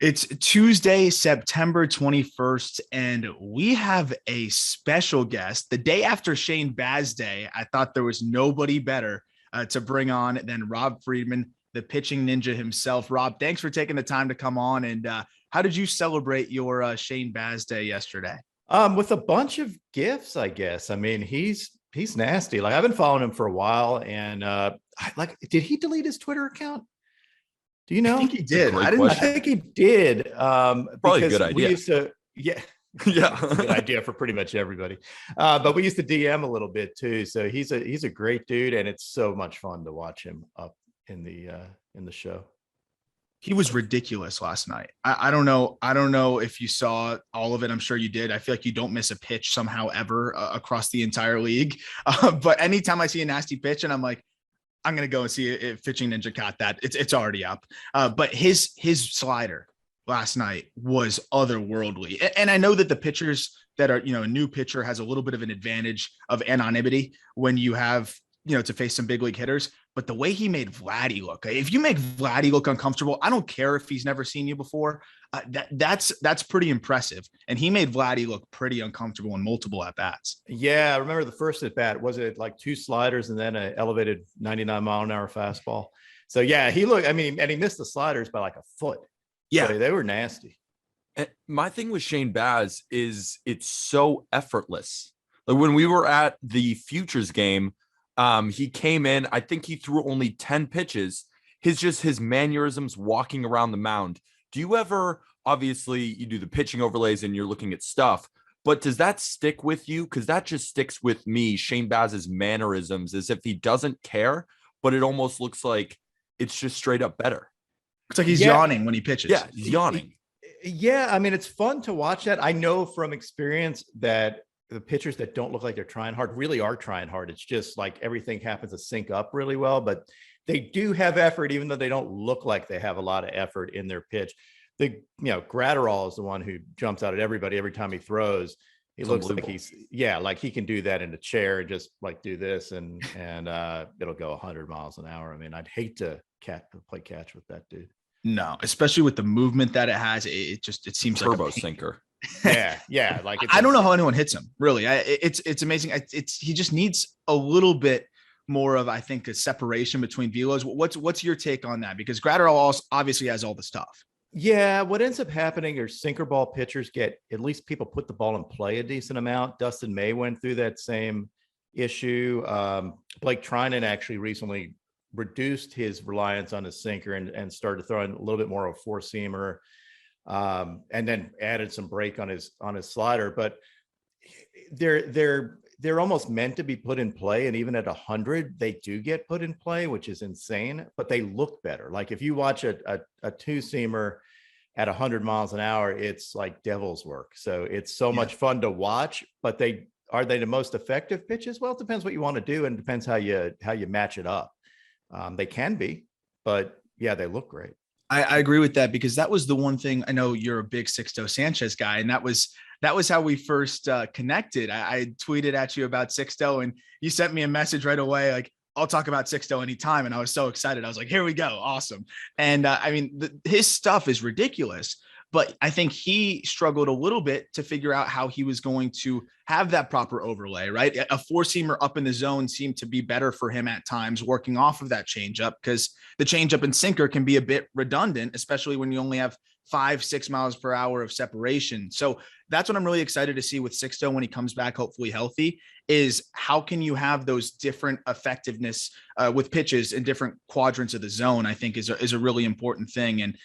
It's Tuesday, September 21st, and we have a special guest. The day after Shane Baz Day, I thought there was nobody better to bring on than Rob Friedman, the pitching ninja himself. Rob, thanks for taking the time to come on. And how did you celebrate your Shane Baz Day yesterday? With a bunch of gifts, I guess. I mean, he's nasty. Like I've been following him for a while, and did he delete his Twitter account? Do you I know? think he did. Great I didn't. I question. think he did. Probably a Because good we idea. used to, yeah, Yeah. it's a good idea for pretty much everybody. But we used to DM a little bit too. So he's a great dude, and it's so much fun to watch him up in the show. He was ridiculous last night. I don't know. I don't know if you saw all of it. I'm sure you did. I feel like you don't miss a pitch somehow ever across the entire league. But anytime I see a nasty pitch, and I'm like, I'm gonna go and see if Pitching Ninja caught that. It's already up. But his slider last night was otherworldly. And I know that the pitchers that are, a new pitcher has a little bit of an advantage of anonymity when you have, to face some big league hitters. But the way he made Vladdy look, if you make Vladdy look uncomfortable, I don't care if he's never seen you before. That's pretty impressive. And he made Vladdy look pretty uncomfortable in multiple at bats. Yeah, I remember the first at bat. Was it like two sliders and then an elevated 99-mile-an-hour fastball? So yeah, he looked. I mean, and he missed the sliders by like a foot. Yeah, So they were nasty. And my thing with Shane Baz is it's so effortless. Like when we were at the Futures game, he came in, I think he threw only 10 pitches. His mannerisms walking around the mound. Do you ever, obviously you do the pitching overlays and you're looking at stuff, but does that stick with you? Because that just sticks with me. Shane Baz's mannerisms as if he doesn't care, but it almost looks like it's just straight up better. it's like he's yawning when he pitches. Yeah, he's yawning. Yeah, I mean, it's fun to watch that. I know from experience that the pitchers that don't look like they're trying hard really are trying hard. It's just like everything happens to sync up really well, but they do have effort, even though they don't look like they have a lot of effort in their pitch. Gratterall is the one who jumps out at everybody every time he throws. He looks like like he can do that in a chair and just like do this and it'll go 100 miles an hour. I mean, I'd hate to play catch with that dude. No, especially with the movement that it has. It seems like Turbo sinker. Yeah. Like I don't know how anyone hits him. Really, it's amazing. He just needs a little bit more of, I think, a separation between velos. What's your take on that? Because Gratterall obviously has all the stuff. Yeah, what ends up happening is sinker ball pitchers get, at least people put the ball in play a decent amount. Dustin May went through that same issue. Blake Trinan actually recently reduced his reliance on his sinker and started throwing a little bit more of a four-seamer, and then added some break on his slider. But they're almost meant to be put in play, and even at 100 they do get put in play, which is insane, but they look better. Like if you watch a two-seamer at 100 miles an hour, it's like devil's work. So it's so much fun to watch. But are they the most effective pitches? Well, it depends what you want to do, and it depends how you match it up. They can be, but yeah, they look great. I agree with that, because that was the one thing. I know you're a big Sixto Sanchez guy, and that was how we first connected. I tweeted at you about Sixto, and you sent me a message right away, like, I'll talk about Sixto anytime. And I was so excited. I was like, here we go. Awesome. And I mean, his stuff is ridiculous, but I think he struggled a little bit to figure out how he was going to have that proper overlay, right? A four-seamer up in the zone seemed to be better for him at times, working off of that changeup, because the changeup and sinker can be a bit redundant, especially when you only have 5-6 miles per hour of separation. So that's what I'm really excited to see with Sixto when he comes back, hopefully healthy, is how can you have those different effectiveness with pitches in different quadrants of the zone, I think is a really important thing. And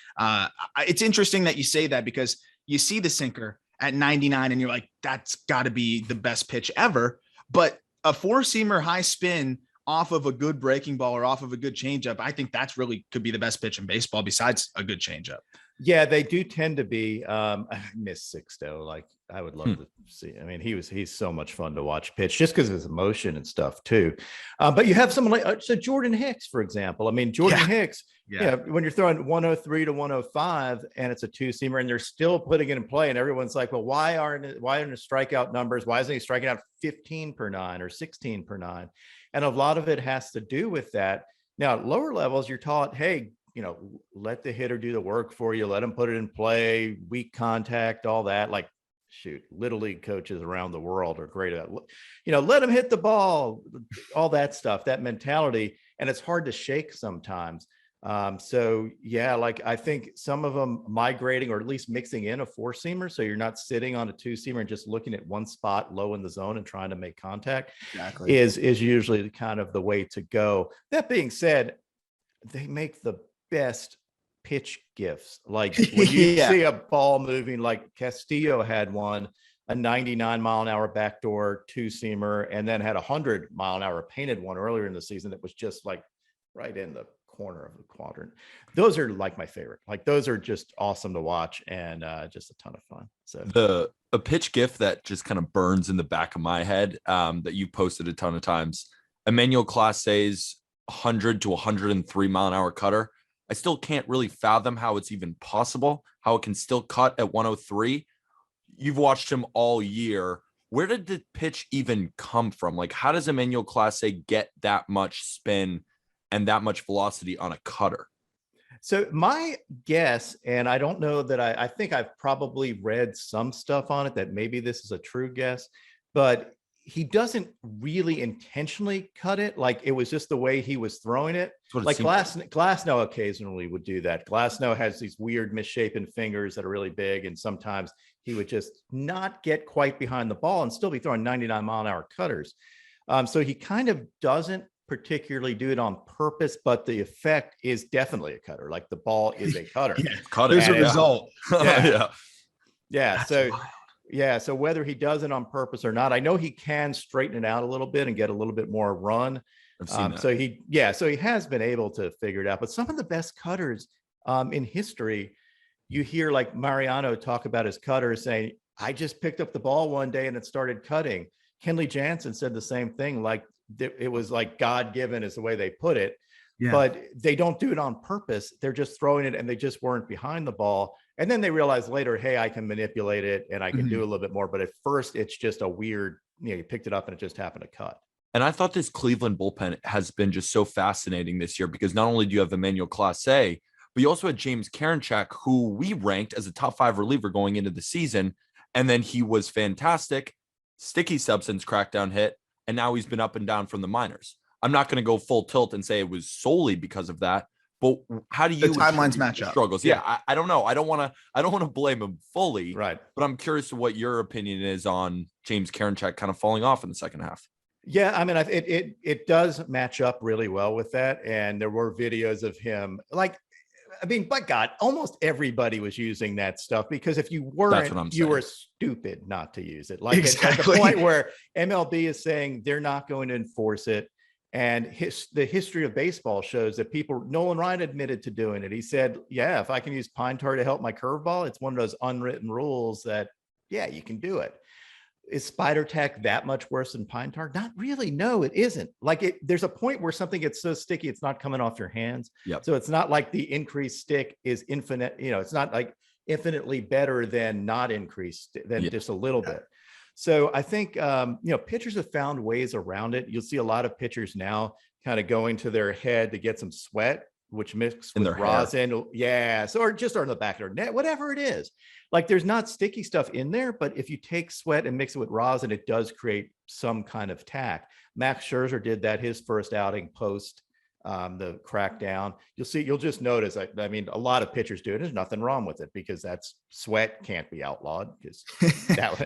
it's interesting that you say that, because you see the sinker at 99 and you're like, that's got to be the best pitch ever. But a four-seamer high spin off of a good breaking ball or off of a good changeup, I think that's really could be the best pitch in baseball besides a good changeup. Yeah, they do tend to be. I miss Sixto. Like I would love to see. I mean, he's so much fun to watch pitch, just because of his emotion and stuff too. But you have someone like Jordan Hicks, for example. I mean, Jordan Hicks. Yeah, when you're throwing 103 to 105 and it's a two-seamer and they're still putting it in play, and everyone's like, well, why aren't the strikeout numbers? Why isn't he striking out 15 per 9 or 16 per 9? And a lot of it has to do with that. Now, at lower levels, you're taught, hey, let the hitter do the work for you, let him put it in play, weak contact, all that. Like, shoot, little league coaches around the world are great at that. Let him hit the ball, all that stuff, that mentality. And it's hard to shake sometimes. So yeah, like I think some of them migrating or at least mixing in a four seamer. So you're not sitting on a two seamer and just looking at one spot low in the zone and trying to make contact is usually kind of the way to go. That being said, they make the best pitch gifts. Like when you see a ball moving, like Castillo had one, a 99-mile-an-hour backdoor two-seamer, and then had a 100-mile-an-hour painted one earlier in the season that was just like right in the corner of the quadrant. Those are like my favorite. Like those are just awesome to watch and just a ton of fun. So a pitch gif that just kind of burns in the back of my head that you posted a ton of times. Emmanuel Clase's 100 to 103 mile an hour cutter. I still can't really fathom how it's even possible, how it can still cut at 103. You've watched him all year. Where did the pitch even come from? Like, how does Emmanuel Clase get that much spin and that much velocity on a cutter? So my guess, and I don't know that I think I've probably read some stuff on it that maybe this is a true guess, but he doesn't really intentionally cut it. Like it was just the way he was throwing it. Like Glasnow occasionally would do that. Glasnow has these weird misshapen fingers that are really big. And sometimes he would just not get quite behind the ball and still be throwing 99-mile-an-hour cutters. So he kind of doesn't particularly do it on purpose, but the effect is definitely a cutter. Like the ball is a cutter. There's a result. Yeah. So wild. Yeah. So whether he does it on purpose or not, I know he can straighten it out a little bit and get a little bit more run. I've seen that. So he has been able to figure it out. But some of the best cutters in history, you hear like Mariano talk about his cutter saying, I just picked up the ball one day and it started cutting. Kenley Jansen said the same thing. Like it was like God-given is the way they put it. Yeah. But they don't do it on purpose. They're just throwing it and they just weren't behind the ball. And then they realize later, hey, I can manipulate it and I can do a little bit more. But at first, it's just a weird, you picked it up and it just happened to cut. And I thought this Cleveland bullpen has been just so fascinating this year because not only do you have Emmanuel Clase, but you also had James Karinchak, who we ranked as a top 5 reliever going into the season. And then he was fantastic, sticky substance crackdown hit. And now he's been up and down from the minors. I'm not going to go full tilt and say it was solely because of that, but how do you the timelines match up? Struggles. Yeah. I don't know. I don't want to blame him fully, right? But I'm curious to what your opinion is on James Karinchak kind of falling off in the second half. Yeah, I mean, it does match up really well with that, and there were videos of him. Like, I mean, by God, almost everybody was using that stuff because if you weren't, you were stupid not to use it. Like at the point where MLB is saying they're not going to enforce it. And the history of baseball shows that Nolan Ryan admitted to doing it. He said, yeah, if I can use pine tar to help my curveball, it's one of those unwritten rules that, yeah, you can do it. Is spider tack that much worse than pine tar? Not really. No, it isn't. Like there's a point where something gets so sticky, it's not coming off your hands. Yep. So it's not like the increased stick is infinite. It's not like infinitely better than not increased than just a little bit. So I think, pitchers have found ways around it. You'll see a lot of pitchers now kind of going to their head to get some sweat, which mixed with rosin. Hair. Yeah. So, or in the back of their neck, whatever it is. Like there's not sticky stuff in there, but if you take sweat and mix it with rosin, it does create some kind of tack. Max Scherzer did that his first outing post the crackdown. You'll just notice, I mean, a lot of pitchers do it. There's nothing wrong with it because that's sweat can't be outlowed because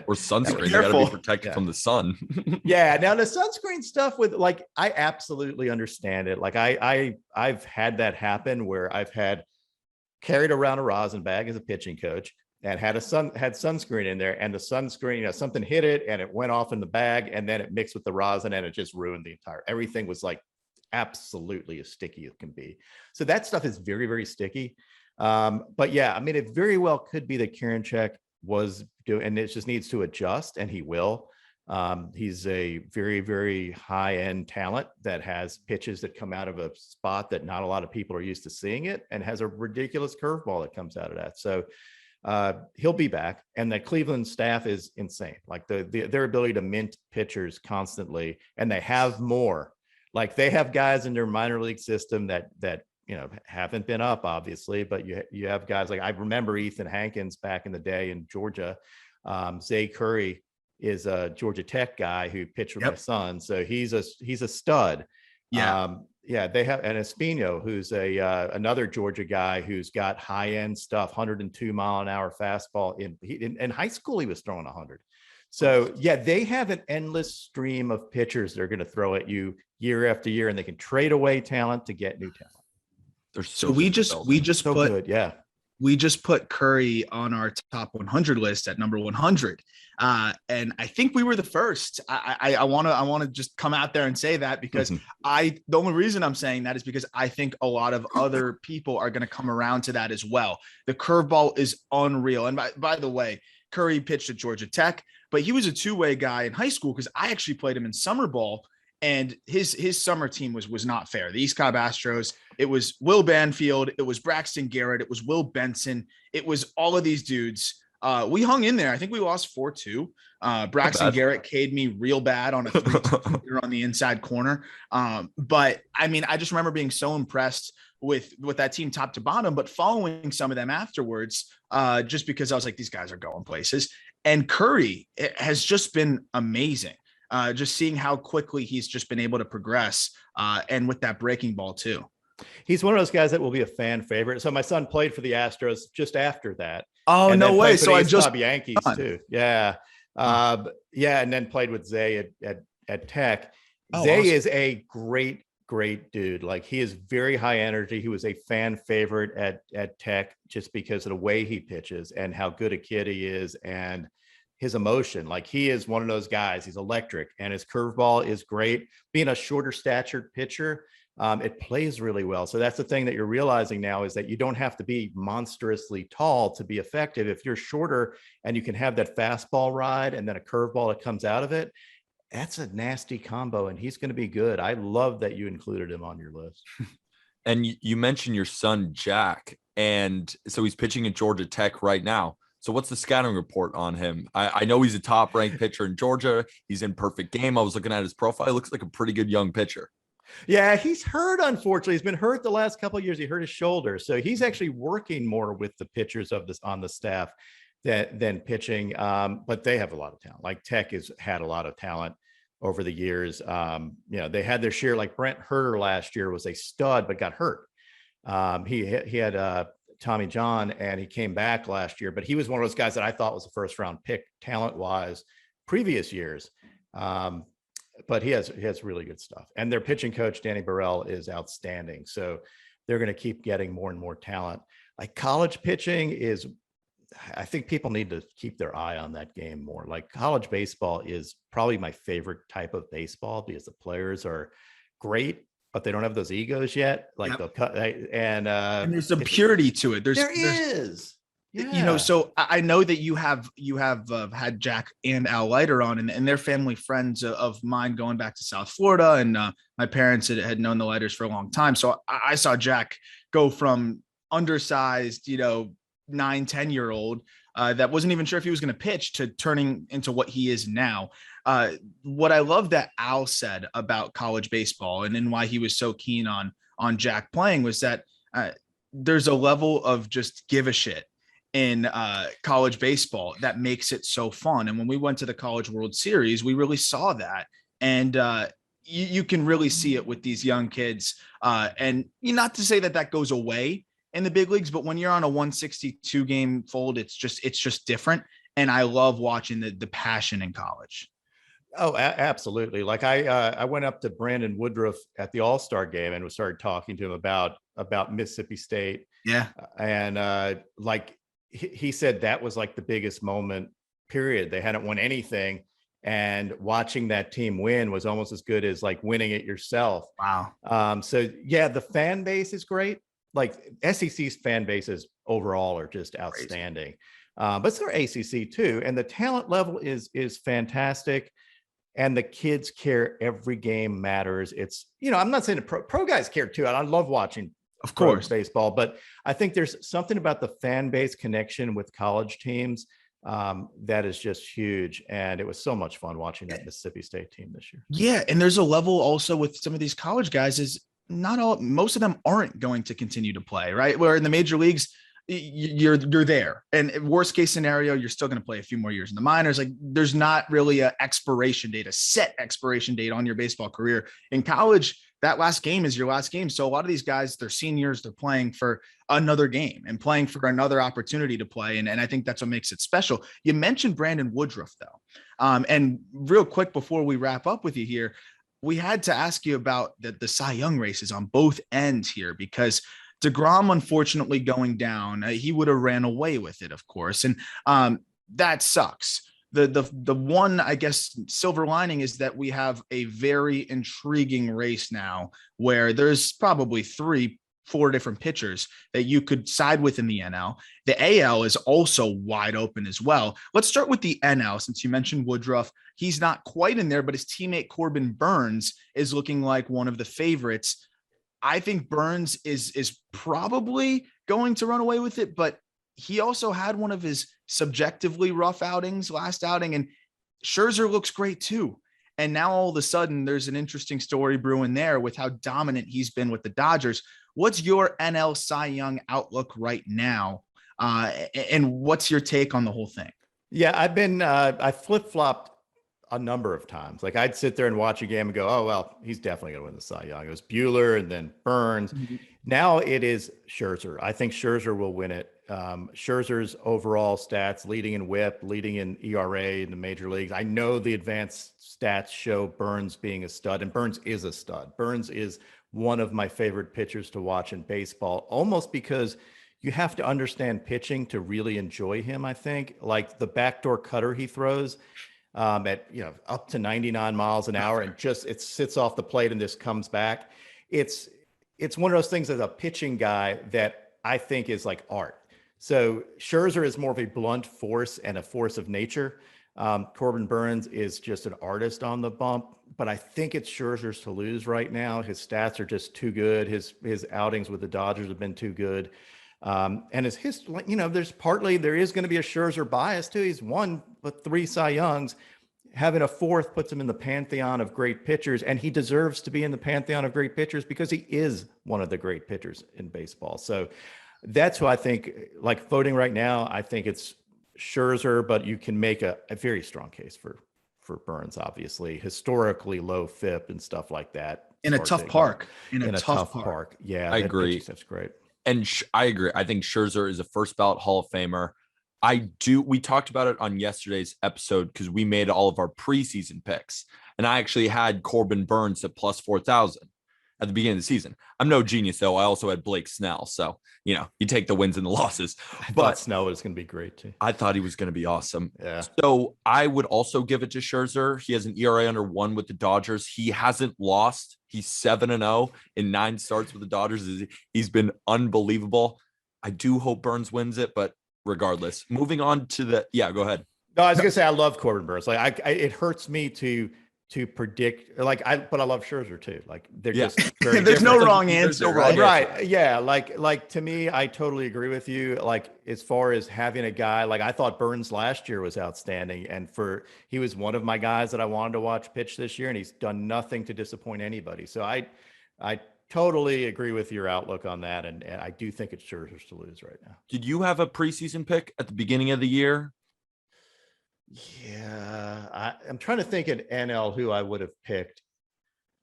or sunscreen. You got to be protected from the sun. Yeah. Now the sunscreen stuff with I absolutely understand it. Like I've had that happen where I've carried around a rosin bag as a pitching coach and had sunscreen in there, and the sunscreen, something hit it and it went off in the bag and then it mixed with the rosin and it just ruined everything was like absolutely as sticky as can be. So that stuff is very, very sticky. But yeah, I mean, it very well could be that Karinchak was doing, and it just needs to adjust, and he will. He's a very, very high-end talent that has pitches that come out of a spot that not a lot of people are used to seeing it, and has a ridiculous curveball that comes out of that. So he'll be back, and the Cleveland staff is insane. Like their ability to mint pitchers constantly, and they have more. Like they have guys in their minor league system that haven't been up obviously, but you have guys like, I remember Ethan Hankins back in the day in Georgia. Zay Curry is a Georgia Tech guy who pitched with my son. So he's a stud. Yeah. They have an Espino, who's another Georgia guy who's got high end stuff, 102 mile an hour fastball. In high school, he was throwing 100. So they have an endless stream of pitchers that are going to throw at you year after year, and they can trade away talent to get new talent. So we just put Curry on our top 100 list at number 100. And I think we were the first. I want to just come out there and say that, because the only reason I'm saying that is because I think a lot of other people are going to come around to that as well. The curveball is unreal. And by the way, Curry pitched at Georgia Tech, but he was a two-way guy in high school, because I actually played him in summer ball. And his summer team was not fair. The East Cobb Astros, it was Will Banfield, it was Braxton Garrett, it was Will Benson, it was all of these dudes. We hung in there. I think we lost 4-2. Braxton Garrett K'd me real bad on a 3-2 on the inside corner. But I mean, I just remember being so impressed with that team top to bottom, but following some of them afterwards, just because I was like, these guys are going places. And Curry has just been amazing. Just seeing how quickly he's just been able to progress, and with that breaking ball too. He's one of those guys that will be a fan favorite. So my son played for the Astros just after that. Oh, no way. So I just Yankees too. Yeah. And then played with Zay at Tech. Zay awesome. Is a great dude. Like, he is very high energy. He was a fan favorite at Tech just because of the way he pitches and how good a kid he is, and his emotion. Like, he is one of those guys. He's electric, and his curveball is great. Being a shorter statured pitcher, it plays really well. So that's the thing that you're realizing now, is that you don't have to be monstrously tall to be effective. If you're shorter and you can have that fastball ride and then a curveball that comes out of it, that's a nasty combo, and he's going to be good. I love that you included him on your list. And you mentioned your son, Jack, and so he's pitching at Georgia Tech right now. So what's the scouting report on him? I know he's a top-ranked pitcher in Georgia. He's in perfect game. I was looking at his profile. He looks like a pretty good young pitcher. Yeah, he's hurt, unfortunately. He's been hurt the last couple of years. He hurt his shoulder. So he's actually working more with the pitchers on the staff than pitching. But they have a lot of talent. Like, Tech has had a lot of talent over the years. They had their share. Like, Brent Herter last year was a stud, but got hurt. He had Tommy John, and he came back last year, but he was one of those guys that I thought was a first round pick talent wise previous years. But he has really good stuff, and their pitching coach, Danny Burrell, is outstanding. So they're going to keep getting more and more talent. Like, college pitching is, I think people need to keep their eye on that game more. Like, college baseball is probably my favorite type of baseball, because the players are great, but they don't have those egos yet. Like, they'll cut, and there's some purity to it. There is. Yeah. So I know that you have had Jack and Al Leiter on, and they're family friends of mine going back to South Florida. And my parents had known the Leiters for a long time. So I saw Jack go from undersized, 9-10-year-old that wasn't even sure if he was going to pitch, to turning into what he is now. What I love that Al said about college baseball and why he was so keen on Jack playing was that there's a level of just give a shit in college baseball that makes it so fun. And when we went to the College World Series, we really saw that. And you can really see it with these young kids. And not to say that goes away in the big leagues, but when you're on a 162 game fold, it's just different. And I love watching the passion in college. Oh, absolutely. Like, I went up to Brandon Woodruff at the All-Star game and started talking to him about Mississippi State. Yeah. And he said that was like the biggest moment, period. They hadn't won anything, and watching that team win was almost as good as like winning it yourself. Wow. So yeah, the fan base is great. Like, SEC's fan bases overall are just outstanding. But so are ACC too. And the talent level is fantastic. And the kids care. Every game matters. It's, I'm not saying the pro guys care too. And I love watching, of course, baseball, but I think there's something about the fan base connection with college teams that is just huge. And it was so much fun watching that Mississippi State team this year. Yeah. And there's a level also with some of these college guys is most of them aren't going to continue to play, right? Where in the major leagues, you're there, and worst case scenario, you're still going to play a few more years in the minors. Like there's not really a set expiration date on your baseball career. In college, that last game is your last game. So a lot of these guys, they're seniors, they're playing for another game and playing for another opportunity to play. And I think that's what makes it special. You mentioned Brandon Woodruff though. And real quick before we wrap up with you here, we had to ask you about the Cy Young races on both ends here, because DeGrom, unfortunately, going down, he would have ran away with it, of course. And that sucks. The one, I guess, silver lining is that we have a very intriguing race now where there's probably 3-4 different pitchers that you could side with in the NL. The AL is also wide open as well. Let's start with the NL, since you mentioned Woodruff. He's not quite in there, but his teammate Corbin Burns is looking like one of the favorites. I think Burns is probably going to run away with it, but he also had one of his subjectively rough outings last outing, and Scherzer looks great too. And now all of a sudden there's an interesting story brewing there with how dominant he's been with the Dodgers. What's your NL Cy Young outlook right now? And what's your take on the whole thing? Yeah, I flip-flopped a number of times. Like I'd sit there and watch a game and go, oh, well, he's definitely going to win the Cy Young. It was Buehler and then Burns. Mm-hmm. Now it is Scherzer. I think Scherzer will win it. Scherzer's overall stats, leading in WHIP, leading in ERA in the major leagues. I know the advanced stats show Burns being a stud, and Burns is a stud. Burns is one of my favorite pitchers to watch in baseball, almost because you have to understand pitching to really enjoy him, I think. Like the backdoor cutter he throws at up to 99 miles an hour, and it sits off the plate and just comes back. It's one of those things as a pitching guy that I think is like art. So Scherzer is more of a blunt force and a force of nature. Corbin Burns is just an artist on the bump, but I think it's Scherzer's to lose right now. His stats are just too good. His outings with the Dodgers have been too good. And there is going to be a Scherzer bias too. He's won 3 Cy Youngs. Having a 4th puts him in the pantheon of great pitchers, and he deserves to be in the pantheon of great pitchers because he is one of the great pitchers in baseball. So that's who I think, like voting right now, I think it's Scherzer, but you can make a very strong case for Burns, obviously. Historically low FIP and stuff like that. In a tough park. In a tough park. Yeah, I agree. That's great. And I agree. I think Scherzer is a first ballot Hall of Famer. We talked about it on yesterday's episode because we made all of our preseason picks. And I actually had Corbin Burns at plus 4,000 at the beginning of the season. I'm no genius, though. I also had Blake Snell. So, you take the wins and the losses. But Snell was going to be great, too. I thought he was going to be awesome. Yeah. So I would also give it to Scherzer. He has an ERA under 1 with the Dodgers. He hasn't lost. He's 7-0 in 9 starts with the Dodgers. He's been unbelievable. I do hope Burns wins it, but regardless, moving on to go ahead. No, I was going to say, I love Corbin Burns. Like it hurts me to predict, but I love Scherzer too. Like they're just very there's different. no wrong answer, right? Yeah. Like to me, I totally agree with you. Like as far as having a guy, like I thought Burns last year was outstanding, and he was one of my guys that I wanted to watch pitch this year, and he's done nothing to disappoint anybody. So I totally agree with your outlook on that, and I do think it's Scherzer's to lose right now. Did you have a preseason pick at the beginning of the year? Yeah, I'm trying to think in NL who I would have picked.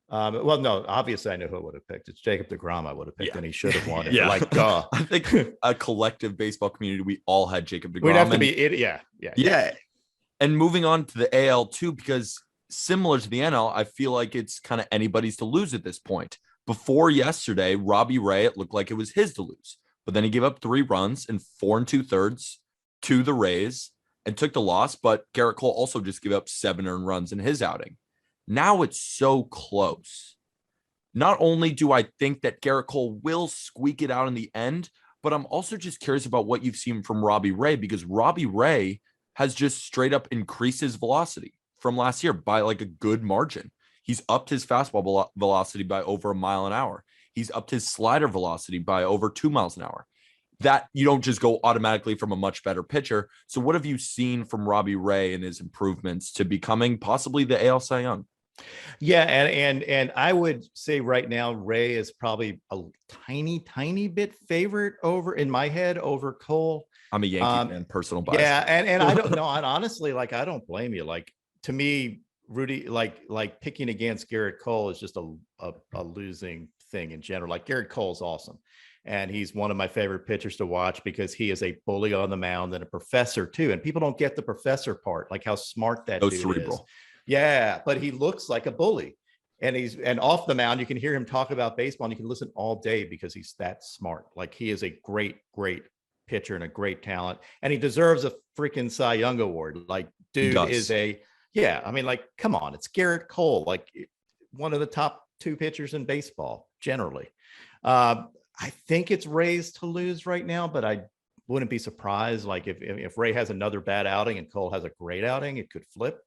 Well, no, obviously I know who I would have picked. It's Jacob deGrom I would have picked, and he should have won it. Yeah. Like, duh. I think a collective baseball community, we all had Jacob deGrom. We'd have to be it. Yeah. And moving on to the AL too, because similar to the NL, I feel like it's kind of anybody's to lose at this point. Before yesterday, Robbie Ray, it looked like it was his to lose, but then he gave up 3 runs in 4 2/3 to the Rays and took the loss. But Garrett Cole also just gave up 7 earned runs in his outing. Now it's so close. Not only do I think that Garrett Cole will squeak it out in the end, but I'm also just curious about what you've seen from Robbie Ray, because Robbie Ray has just straight up increased his velocity from last year by like a good margin. He's upped his fastball velocity by over 1 mile an hour. He's upped his slider velocity by over 2 miles an hour. That you don't just go automatically from a much better pitcher. So what have you seen from Robbie Ray and his improvements to becoming possibly the AL Cy Young? Yeah, and I would say right now Ray is probably a tiny bit favorite over in my head over Cole. I'm a Yankee fan, personal bias. Yeah, and I don't know. And honestly, like I don't blame you. Like to me, Rudy, like picking against Garrett Cole is just a losing thing in general. Like Garrett Cole's awesome. And he's one of my favorite pitchers to watch because he is a bully on the mound and a professor too. And people don't get the professor part, like how smart that dude cerebral. is. Yeah, but he looks like a bully. And off the mound, you can hear him talk about baseball and you can listen all day because he's that smart. Like he is a great pitcher and a great talent. And he deserves a freaking Cy Young award. Like, dude is I mean, like, come on, it's Garrett Cole, like one of the top 2 pitchers in baseball generally. I think it's Ray's to lose right now, but I wouldn't be surprised. Like if Ray has another bad outing and Cole has a great outing, it could flip.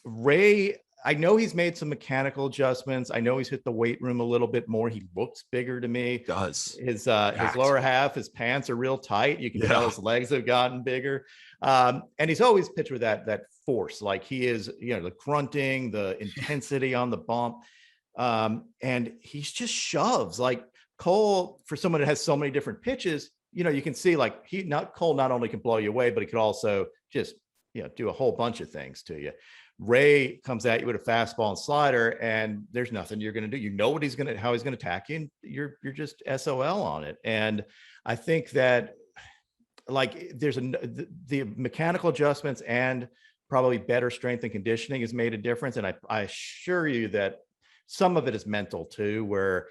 Ray, I know he's made some mechanical adjustments. I know he's hit the weight room a little bit more. He looks bigger to me. He does. His lower half, his pants are real tight. You can tell his legs have gotten bigger. And he's always pitched with that force. Like he is, the grunting, the intensity on the bump. And he's just shoves. Like Cole, for someone that has so many different pitches, you can see like Cole not only can blow you away, but he could also just, do a whole bunch of things to you. Ray comes at you with a fastball and slider, and there's nothing you're going to do. You know how he's going to attack you, and you're just SOL on it. And I think that like there's the mechanical adjustments and probably better strength and conditioning has made a difference. And I assure you that some of it is mental too, where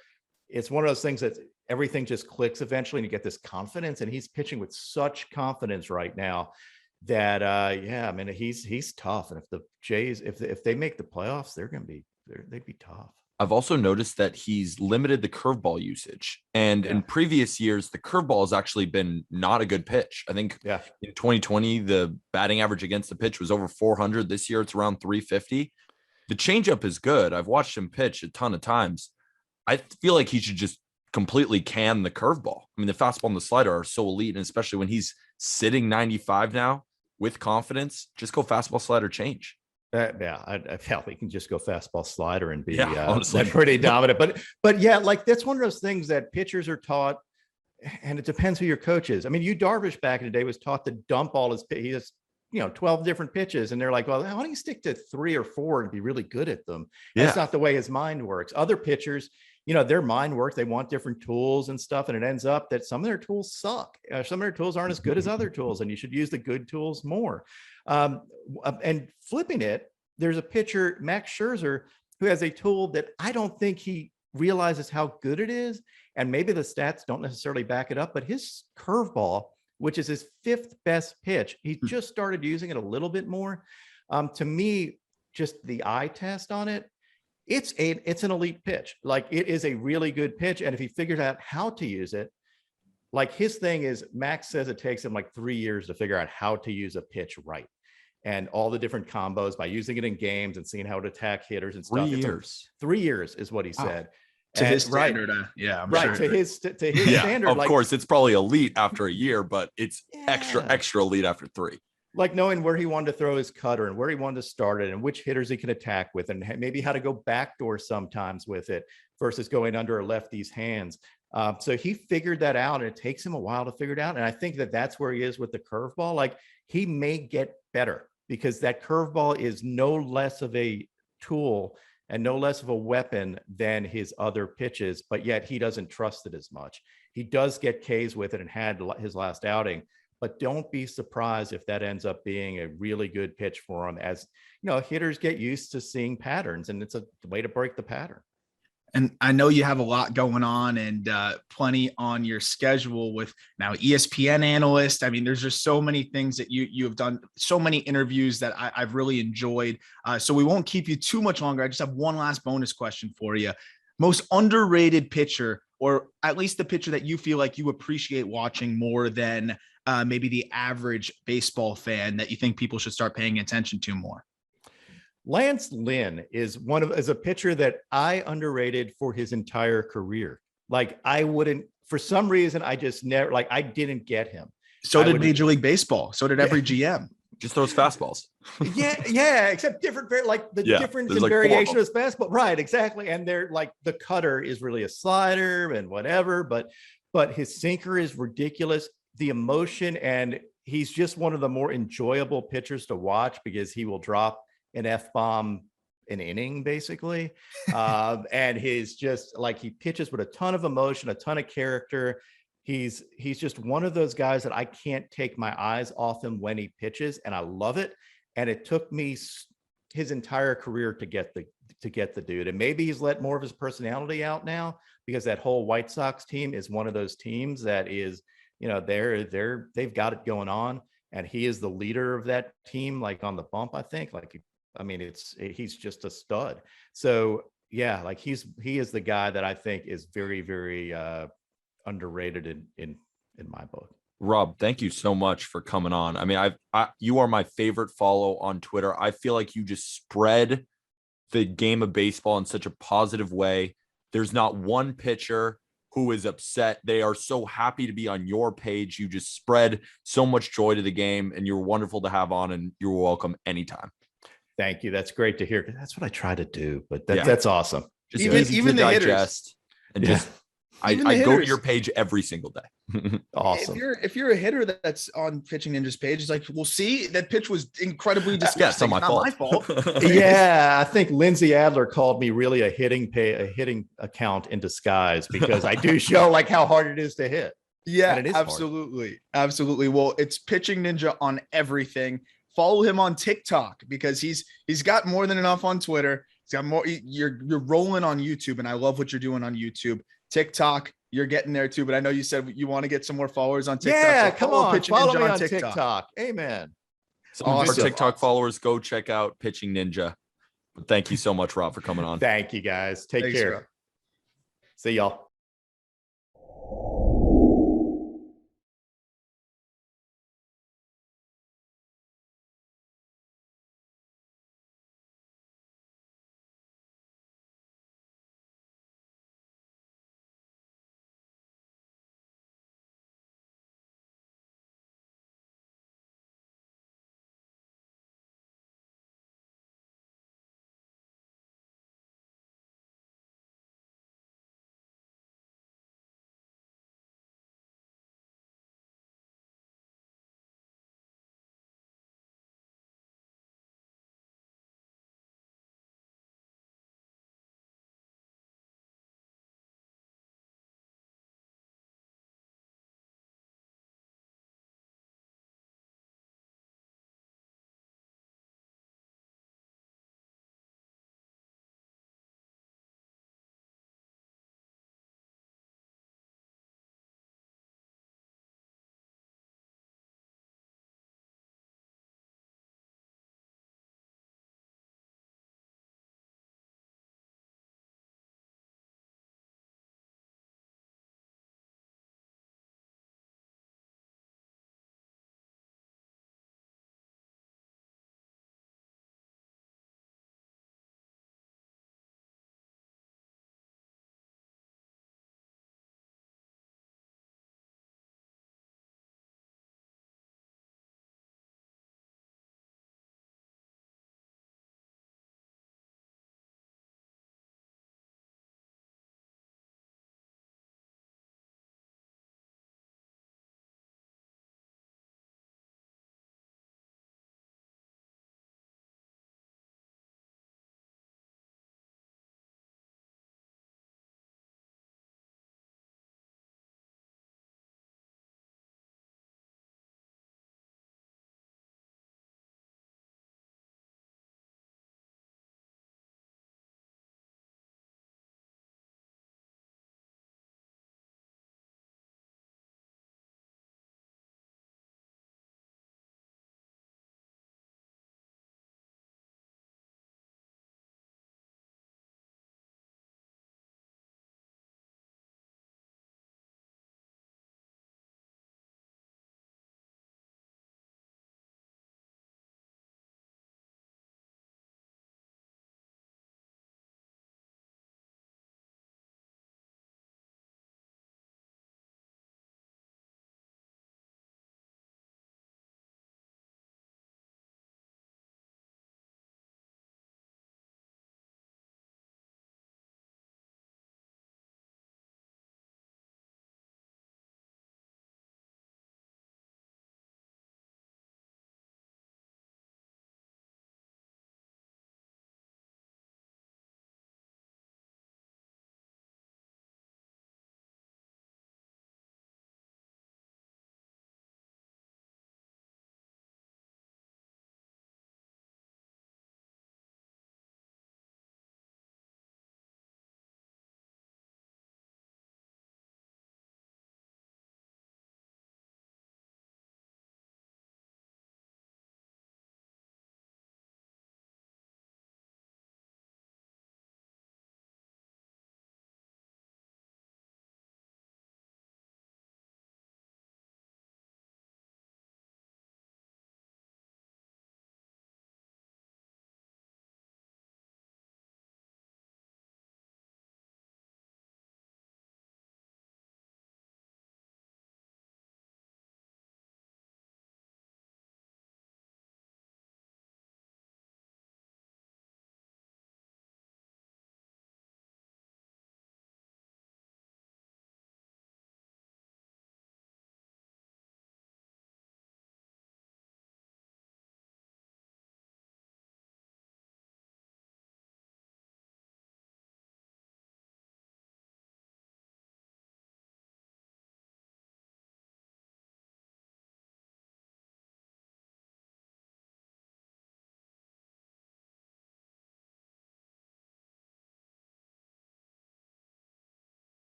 it's one of those things that everything just clicks eventually and you get this confidence, and he's pitching with such confidence right now that I mean he's tough. And if the Jays, if they make the playoffs, they'd be tough. I've also noticed that he's limited the curveball usage, and in previous years the curveball has actually been not a good pitch. I think in 2020 the batting average against the pitch was over 400. This year it's around 350. The changeup is good. I've watched him pitch a ton of times. I feel like he should just completely can the curveball. I mean, the fastball and the slider are so elite, and especially when he's sitting 95 now with confidence, just go fastball, slider, change. I felt we can just go fastball, slider, and be honestly pretty dominant. But yeah, like that's one of those things that pitchers are taught, and it depends who your coach is. I mean, Darvish back in the day was taught to dump all his. He has 12 different pitches, and they're like, well, why don't you stick to 3 or 4 and be really good at them? That's not the way his mind works. Other pitchers, their mind works. They want different tools and stuff. And it ends up that some of their tools suck. Some of their tools aren't as good as other tools, and you should use the good tools more. And flipping it, there's a pitcher, Max Scherzer, who has a tool that I don't think he realizes how good it is. And maybe the stats don't necessarily back it up, but his curveball, which is his 5th best pitch, he just started using it a little bit more. To me, just the eye test on it, it's an elite pitch. Like it is a really good pitch. And if he figures out how to use it, like his thing is, Max says it takes him like 3 years to figure out how to use a pitch right. And all the different combos by using it in games and seeing how to attack hitters and stuff. 3 years. 3 years is what he said. To his standard, I'm sure. To his standard. Of course, it's probably elite after a year, but it's extra elite after 3. Like knowing where he wanted to throw his cutter and where he wanted to start it and which hitters he can attack with, and maybe how to go backdoor sometimes with it versus going under a lefty's hands. So he figured that out, and it takes him a while to figure it out. And I think that that's where he is with the curveball. Like he may get better because that curveball is no less of a tool and no less of a weapon than his other pitches, but yet he doesn't trust it as much. He does get Ks with it and had his last outing, but don't be surprised if that ends up being a really good pitch for him. As hitters get used to seeing patterns, and it's a way to break the pattern. And I know you have a lot going on and plenty on your schedule with now ESPN analyst. I mean, there's just so many things that you have done, so many interviews that I've really enjoyed. So we won't keep you too much longer. I just have one last bonus question for you. Most underrated pitcher, or at least the pitcher that you feel like you appreciate watching more than maybe the average baseball fan that you think people should start paying attention to more? Lance Lynn is a pitcher that I underrated for his entire career. Like I wouldn't, for some reason, I just never, like I didn't get him. So did Major League Baseball. So did every GM. Just throws fastballs. yeah, except different, like the difference in like variation of his fastball. Right, exactly. And they're like the cutter is really a slider and whatever, but his sinker is ridiculous. The emotion, and he's just one of the more enjoyable pitchers to watch because he will drop an F-bomb an inning basically. And he's just like, he pitches with a ton of emotion, a ton of character. He's just one of those guys that I can't take my eyes off him when he pitches, and I love it. And it took me his entire career to get the dude. And maybe he's let more of his personality out now, because that whole White Sox team is one of those teams that is, they've got it going on, and he is the leader of that team, like on the bump, I think. He's just a stud. So yeah, like he is the guy that I think is very, very underrated in my book. Rob, thank you so much for coming on. I mean, you are my favorite follow on Twitter. I feel like you just spread the game of baseball in such a positive way. There's not one pitcher who is upset. They are so happy to be on your page. You just spread so much joy to the game, and you're wonderful to have on, and you're welcome anytime. Thank you. That's great to hear. That's what I try to do, but that's awesome. Just even the hitters. And just I go to your page every single day. Awesome. If you're a hitter that's on Pitching Ninja's page, it's like, we'll see, that pitch was incredibly disgusting. It's not my fault. Yeah, I think Lindsay Adler called me really a hitting account in disguise, because I do show like how hard it is to hit. Yeah, absolutely. Absolutely. Well, it's Pitching Ninja on everything. Follow him on TikTok, because he's got more than enough on Twitter. He's got more. You're rolling on YouTube, and I love what you're doing on YouTube. TikTok, you're getting there too, but I know you said you want to get some more followers on TikTok. Yeah, so come on, follow me on TikTok. Amen. Some of our TikTok followers, go check out Pitching Ninja. But thank you so much, Rob, for coming on. Thank you, guys. Take care. Rob. See y'all.